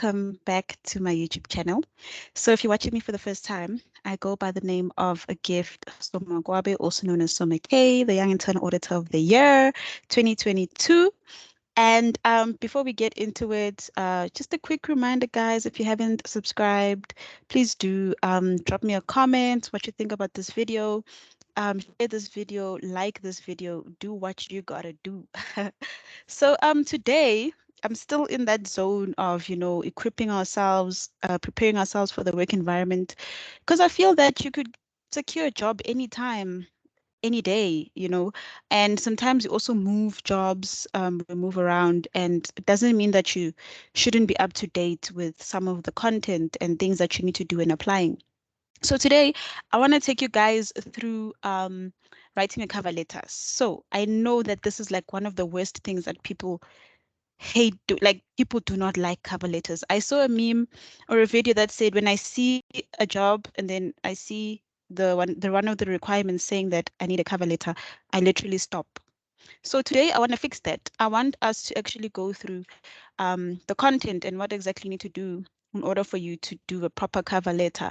welcome back to my YouTube channel. So if you're watching me for the first time, I go by the name of a gift Somagwabe, also known as Soma K, the Young Internal Auditor of the Year 2022. And before we get into it, just a quick reminder, guys, if you haven't subscribed, please do drop me a comment, what you think about this video. Share this video, like this video, do what you gotta do. So today I'm still in that zone of, equipping ourselves, preparing ourselves for the work environment, because I feel that you could secure a job anytime, any day, and sometimes you also move jobs, we move around, and it doesn't mean that you shouldn't be up to date with some of the content and things that you need to do in applying. So today, I want to take you guys through writing a cover letter. So I know that this is like one of the worst things that people hate, like people do not like cover letters. I saw a meme or a video that said, when I see a job and then I see the one of the requirements saying that I need a cover letter, I literally stop. So today I want to fix that. I want us to actually go through the content and what exactly you need to do in order for you to do a proper cover letter.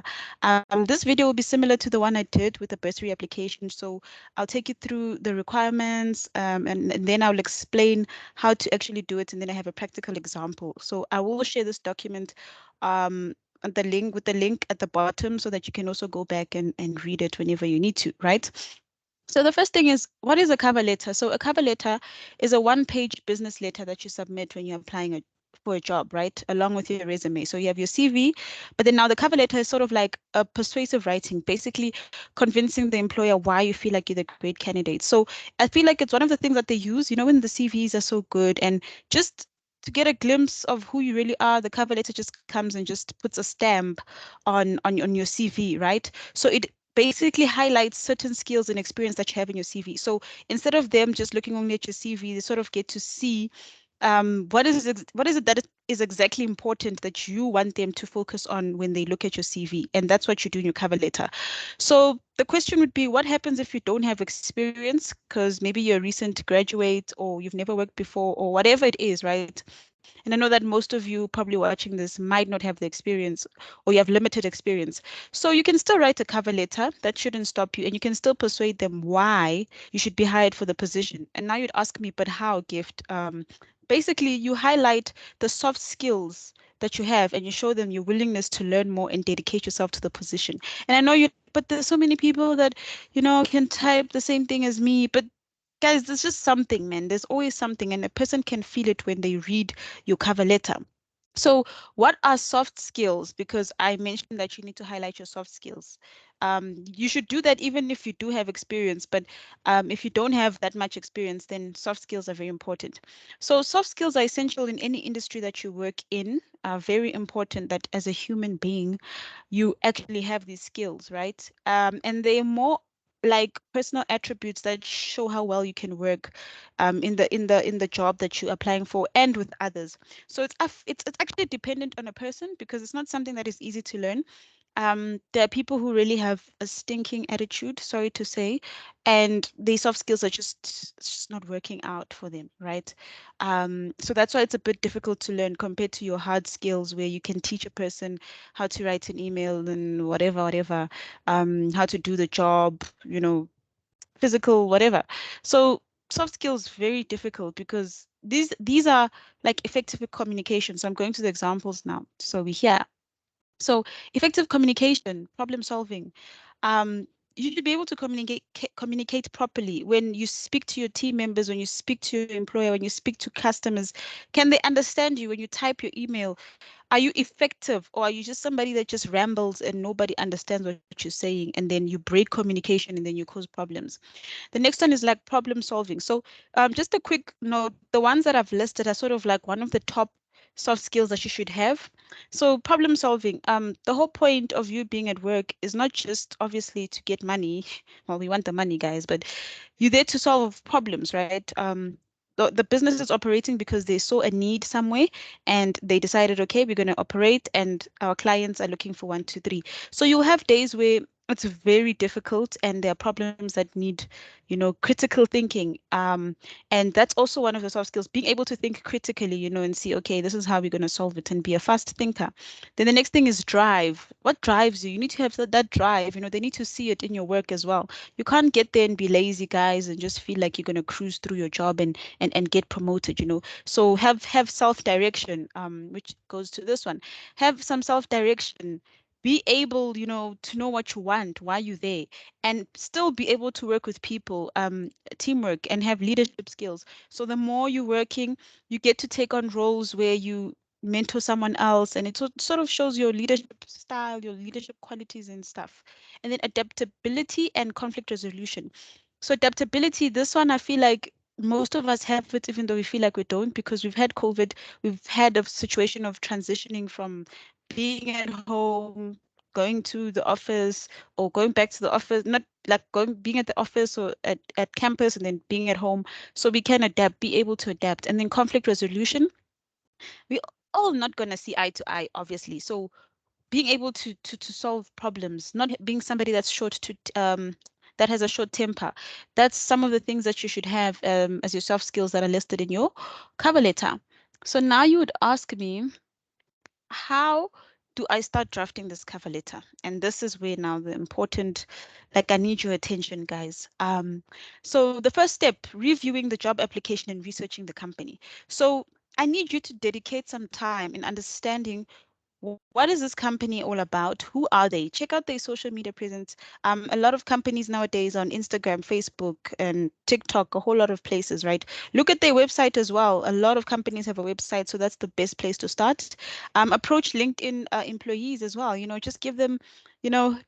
This video will be similar to the one I did with the bursary application. So I'll take you through the requirements, and then I'll explain how to actually do it. And then I have a practical example. So I will share this document on the link at the bottom so that you can also go back and read it whenever you need to, right? So the first thing is, what is a cover letter? So a cover letter is a one-page business letter that you submit when you're applying for a job, right? Along with your resume. So you have your CV, but then now the cover letter is sort of like a persuasive writing, basically convincing the employer why you feel like you're the great candidate. So I feel like it's one of the things that they use, when the CVs are so good, and just to get a glimpse of who you really are, the cover letter just comes and just puts a stamp on your CV, right? So it basically highlights certain skills and experience that you have in your CV. So instead of them just looking only at your CV, they sort of get to see what is it that is exactly important that you want them to focus on when they look at your CV, and that's what you do in your cover letter. So the question would be, what happens if you don't have experience? Because maybe you're a recent graduate or you've never worked before or whatever it is, right? And I know that most of you probably watching this might not have the experience or you have limited experience. So you can still write a cover letter. That shouldn't stop you. And you can still persuade them why you should be hired for the position. And now you'd ask me, but how, Gift? Basically, you highlight the soft skills that you have and you show them your willingness to learn more and dedicate yourself to the position. And I know but there's so many people that, can type the same thing as me, but guys, there's just something, man. There's always something, and a person can feel it when they read your cover letter. So, what are soft skills? Because I mentioned that you need to highlight your soft skills. You should do that even if you do have experience, but if you don't have that much experience, then soft skills are very important. So, soft skills are essential in any industry that you work in. Are very important that as a human being, you actually have these skills, right? And they're more like personal attributes that show how well you can work in the job that you're applying for and with others. So it's actually dependent on a person because it's not something that is easy to learn. There are people who really have a stinking attitude, sorry to say, and their soft skills are just not working out for them, right? So that's why it's a bit difficult to learn compared to your hard skills where you can teach a person how to write an email and whatever, how to do the job, physical, whatever. So soft skills very difficult because these are like effective communication. So I'm going to the examples now. So we hear. So effective communication, problem solving. You should be able to communicate properly when you speak to your team members, when you speak to your employer, when you speak to customers. Can they understand you when you type your email? Are you effective, or are you just somebody that just rambles and nobody understands what you're saying, and then you break communication and then you cause problems? The next one is like problem solving. So just a quick note, the ones that I've listed are sort of like one of the top soft skills that you should have. So problem solving, the whole point of you being at work is not just obviously to get money. Well, we want the money, guys, but you're there to solve problems, right? The business is operating because they saw a need somewhere and they decided, okay, we're going to operate and our clients are looking for 1, 2, 3. So you'll have days where it's very difficult, and there are problems that need, critical thinking. And that's also one of the soft skills, being able to think critically, and see, okay, this is how we're going to solve it, and be a fast thinker. Then the next thing is drive. What drives you? You need to have that drive. They need to see it in your work as well. You can't get there and be lazy, guys, and just feel like you're going to cruise through your job and get promoted. So have self-direction, which goes to this one. Have some self-direction, be able, to know what you want, why you're there, and still be able to work with people, teamwork, and have leadership skills. So the more you're working, you get to take on roles where you mentor someone else, and it sort of shows your leadership style, your leadership qualities and stuff. And then adaptability and conflict resolution. So adaptability, this one I feel like most of us have it, even though we feel like we don't, because we've had COVID, we've had a situation of transitioning from being at home, going to the office, or going back to the office, not like going being at the office or at campus and then being at home. So we can adapt, be able to adapt. And then conflict resolution, we all not gonna see eye to eye, obviously. So being able to solve problems, not being somebody that's short to that has a short temper. That's some of the things that you should have as your soft skills that are listed in your cover letter. So now you would ask me, how do I start drafting this cover letter? And this is where now the important, like I need your attention, guys. So the first step, reviewing the job application and researching the company. So I need you to dedicate some time in understanding what is this company all about? Who are they? Check out their social media presence. A lot of companies nowadays on Instagram, Facebook, and TikTok, a whole lot of places, right? Look at their website as well. A lot of companies have a website, so that's the best place to start. Approach LinkedIn employees as well. Just give them,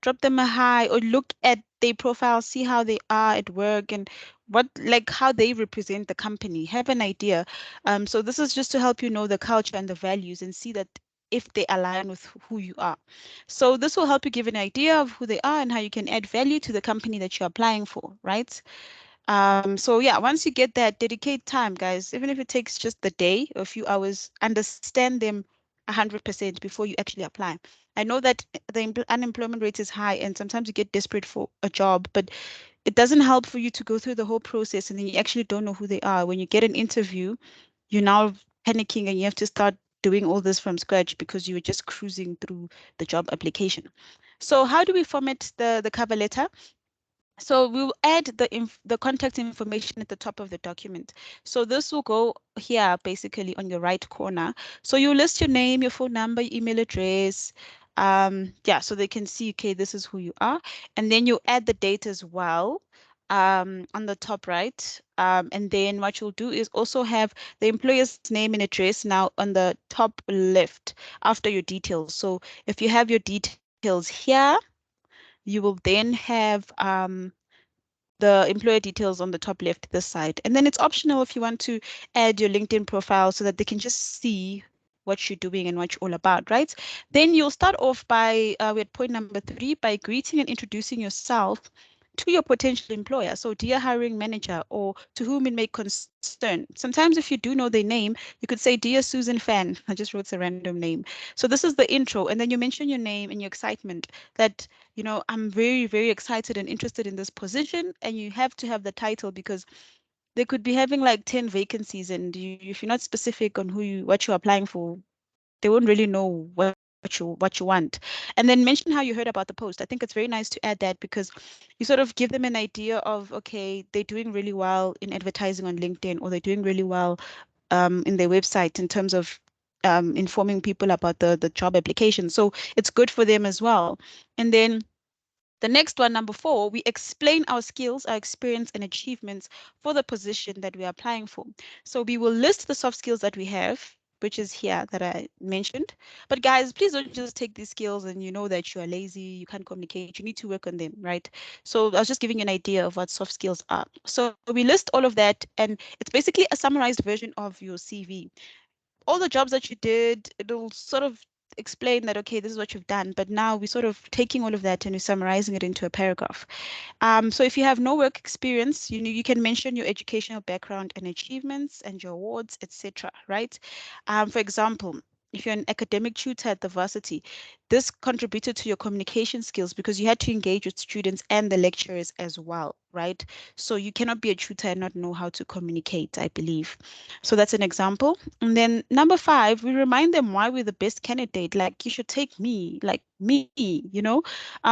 drop them a hi, or look at their profile, see how they are at work, and like how they represent the company. Have an idea. So this is just to help you know the culture and the values, and see that if they align with who you are. So this will help you give an idea of who they are and how you can add value to the company that you're applying for, right? So yeah, once you get that, dedicate time, guys. Even if it takes just the day, a few hours, understand them 100% before you actually apply. I know that the unemployment rate is high, and sometimes you get desperate for a job, but it doesn't help for you to go through the whole process and then you actually don't know who they are. When you get an interview, you're now panicking and you have to start doing all this from scratch because you were just cruising through the job application. So how do we format the cover letter? So we will add the contact information at the top of the document. So this will go here basically on your right corner. So you list your name, your phone number, your email address. Yeah, so they can see, okay, this is who you are. And then you add the date as well on the top right. And then what you'll do is also have the employer's name and address now on the top left after your details. So if you have your details here, you will then have the employer details on the top left this side. And then it's optional if you want to add your LinkedIn profile so that they can just see what you're doing and what you're all about, right? Then you'll start off by, we're at point number 3, by greeting and introducing yourself to your potential employer. So, dear hiring manager, or to whom it may concern. Sometimes if you do know their name, you could say, dear Susan Fan. I just wrote a random name. So this is the intro. And then you mention your name and your excitement that I'm very, very excited and interested in this position. And you have to have the title because they could be having like 10 vacancies, and if you're not specific on what you're applying for, they won't really know what you want. And then mention how you heard about the post. I think it's very nice to add that because you sort of give them an idea of, okay, they're doing really well in advertising on LinkedIn, or they're doing really well in their website in terms of informing people about the job application. So it's good for them as well. And then the next one, number 4, we explain our skills, our experience, and achievements for the position that we are applying for. So we will list the soft skills that we have, which is here that I mentioned. But guys, please don't just take these skills and you know that you are lazy, you can't communicate, you need to work on them, right? So I was just giving you an idea of what soft skills are. So we list all of that, and it's basically a summarized version of your CV. All the jobs that you did, it'll sort of explain that, okay, this is what you've done. But now we're sort of taking all of that and we're summarizing it into a paragraph. So if you have no work experience, you can mention your educational background and achievements and your awards, etc. Right? For example, if you're an academic tutor at the varsity, this contributed to your communication skills because you had to engage with students and the lecturers as well, right? So you cannot be a tutor and not know how to communicate, I believe. So that's an example. And then number 5, we remind them why we're the best candidate. Like, you should take me, like me, you know?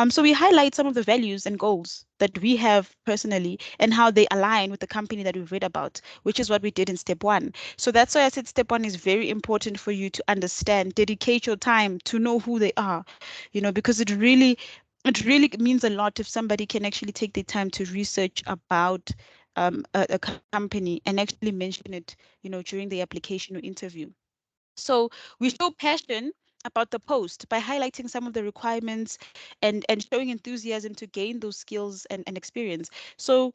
So we highlight some of the values and goals that we have personally and how they align with the company that we've read about, which is what we did in step 1. So that's why I said step 1 is very important for you to understand, dedicate your time to know who they are, because it really means a lot if somebody can actually take the time to research about a company and actually mention it, during the application or interview. So we show passion about the post by highlighting some of the requirements and showing enthusiasm to gain those skills and experience. So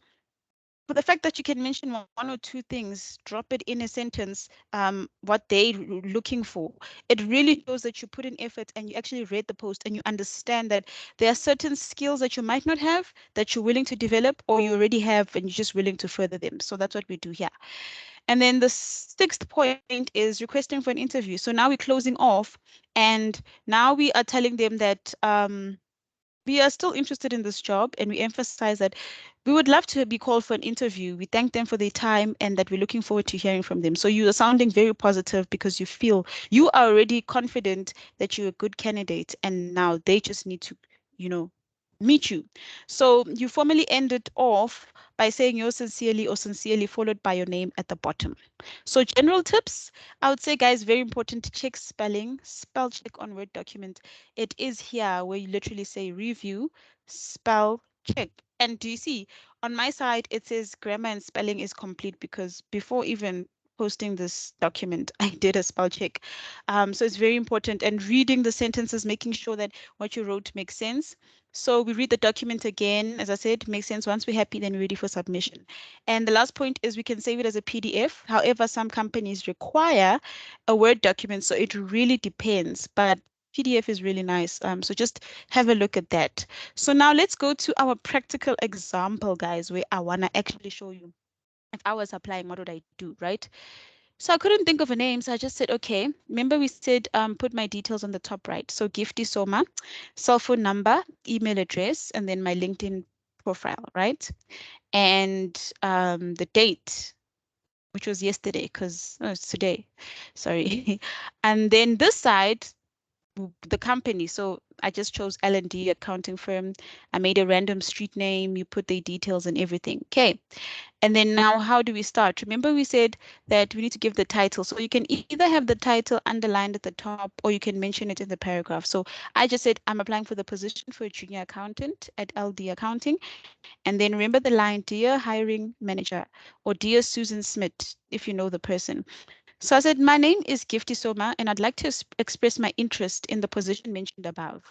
for the fact that you can mention one or two things, drop it in a sentence, what they looking for. It really shows that you put in effort and you actually read the post and you understand that there are certain skills that you might not have that you're willing to develop or you already have and you're just willing to further them. So that's what we do here. And then the 6th point is requesting for an interview. So now we're closing off and now we are telling them that we are still interested in this job and we emphasize that we would love to be called for an interview. We thank them for their time and that we're looking forward to hearing from them. So you are sounding very positive because you feel you are already confident that you're a good candidate and now they just need to, you know, meet you. So you formally end it off by saying yours sincerely or sincerely followed by your name at the bottom. So general tips, I would say, guys, very important to check spelling, spell check on Word document. It is here where you literally say review, spell check. And do you see on my side, it says grammar and spelling is complete because before even posting this document, I did a spell check. So it's very important. And reading the sentences, making sure that what you wrote makes sense. So we read the document again. As I said, makes sense. Once we're happy, then we're ready for submission. And the last point is we can save it as a PDF. However, some companies require a Word document, so it really depends. But PDF is really nice. So just have a look at that. So now let's go to our practical example, guys, where I want to actually show you if I was applying, what would I do, right? So I couldn't think of a name, so I just said, okay, remember we said put my details on the top right. So Gifty Soma, cell phone number, email address, and then my LinkedIn profile, right? And the date, which was yesterday, because it's today, sorry. And then this side, the company. So I just chose L&D accounting firm. I made a random street name. You put the details and everything. Okay. And then now, how do we start? Remember, we said that we need to give the title. So you can either have the title underlined at the top or you can mention it in the paragraph. So I just said I'm applying for the position for a junior accountant at LD Accounting. And then remember the line, dear hiring manager or dear Susan Smith, if you know the person. So I said, my name is Gifty Soma, and I'd like to express my interest in the position mentioned above.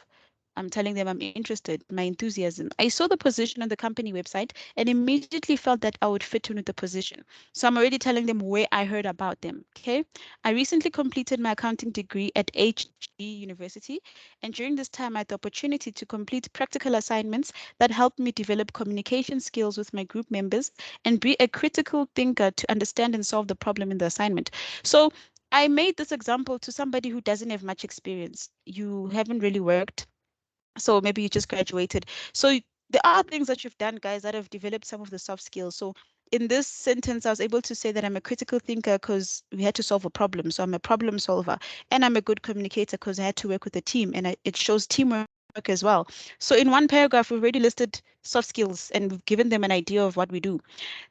I'm telling them I'm interested, my enthusiasm. I saw the position on the company website and immediately felt that I would fit in with the position. So I'm already telling them where I heard about them. Okay. I recently completed my accounting degree at HG University, and during this time, I had the opportunity to complete practical assignments that helped me develop communication skills with my group members and be a critical thinker to understand and solve the problem in the assignment. So I made this example to somebody who doesn't have much experience. You haven't really worked, so maybe you just graduated. So there are things that you've done, guys, that have developed some of the soft skills. So in this sentence, I was able to say that I'm a critical thinker because we had to solve a problem. So I'm a problem solver, and I'm a good communicator because I had to work with a team, and it shows teamwork as well. So in one paragraph, we've already listed soft skills and we've given them an idea of what we do.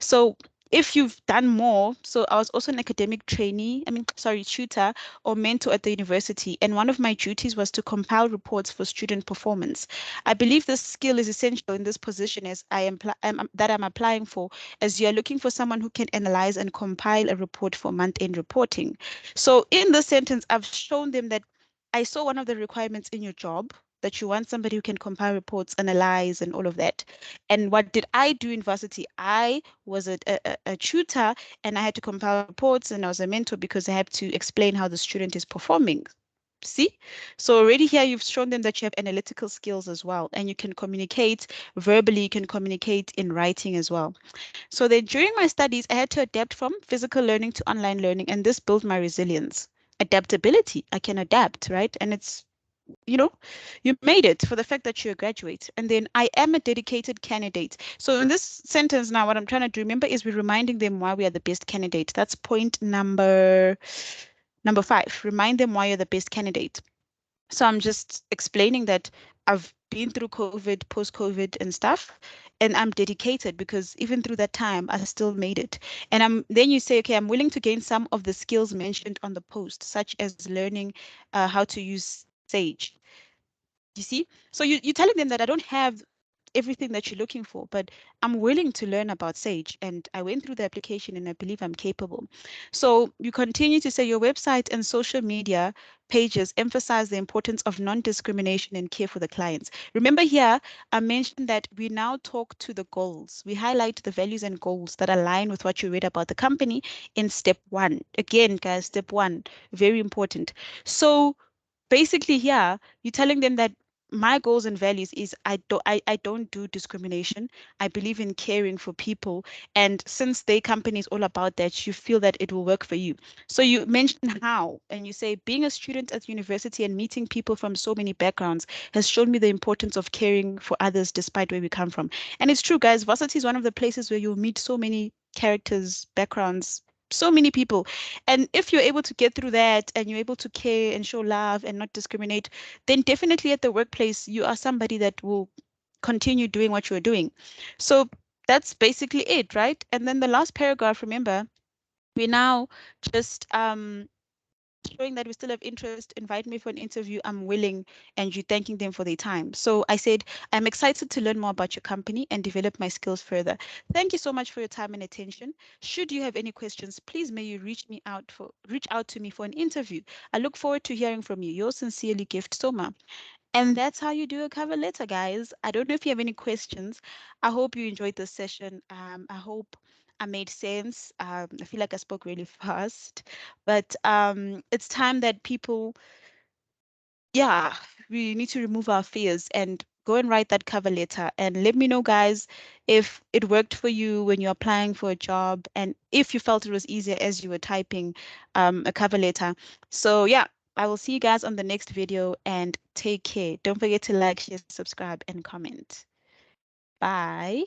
So if you've done more, so I was also an academic trainee, sorry, tutor or mentor at the university, and one of my duties was to compile reports for student performance. I believe this skill is essential in this position as that I'm applying for, as you're looking for someone who can analyze and compile a report for month-end reporting. So in this sentence, I've shown them that I saw one of the requirements in your job that you want somebody who can compile reports, analyze, and all of that. And what did I do in varsity? I was a tutor and I had to compile reports and I was a mentor because I had to explain how the student is performing. See? So already here you've shown them that you have analytical skills as well, and you can communicate verbally, you can communicate in writing as well. So then during my studies, I had to adapt from physical learning to online learning, and this built my resilience. adaptability. I can adapt, right? And it's, you know, you made it for the fact that you're a graduate. And then I am a dedicated candidate. So in this sentence now, what I'm trying to do, remember, is we're reminding them why we are the best candidate. That's point number 5. Remind them why you're the best candidate. So I'm just explaining that I've been through COVID, post-COVID and stuff, and I'm dedicated because even through that time, I still made it. And then you say, okay, I'm willing to gain some of the skills mentioned on the post, such as learning how to use Sage. You see? So you're telling them that I don't have everything that you're looking for, but I'm willing to learn about Sage. And I went through the application and I believe I'm capable. So you continue to say your website and social media pages emphasize the importance of non-discrimination and care for the clients. Remember here, I mentioned that we now talk to the goals. We highlight the values and goals that align with what you read about the company in step 1. Again, guys, step 1, very important. So basically here you're telling them that my goals and values is I don't do discrimination. I believe in caring for people. And since their company is all about that, you feel that it will work for you. So you mention how, and you say being a student at university and meeting people from so many backgrounds has shown me the importance of caring for others despite where we come from. And it's true, guys, varsity is one of the places where you'll meet so many characters, backgrounds, so many people. And if you're able to get through that and you're able to care and show love and not discriminate, then definitely at the workplace, you are somebody that will continue doing what you're doing. So that's basically it, right? And then the last paragraph, remember, we now just showing that we still have interest, invite me for an interview, I'm willing, and you thanking them for their time. So I said, I'm excited to learn more about your company and develop my skills further. Thank you so much for your time and attention. Should you have any questions, please may you reach out to me for an interview. I look forward to hearing from you. Yours sincerely, Gift Soma. And that's how you do a cover letter, guys. I don't know if you have any questions. I hope you enjoyed this session. I hope I made sense. I feel like I spoke really fast, but it's time that people, yeah, we need to remove our fears and go and write that cover letter. And let me know, guys, if it worked for you when you're applying for a job and if you felt it was easier as you were typing a cover letter. So, yeah, I will see you guys on the next video and take care. Don't forget to like, share, subscribe, and comment. Bye.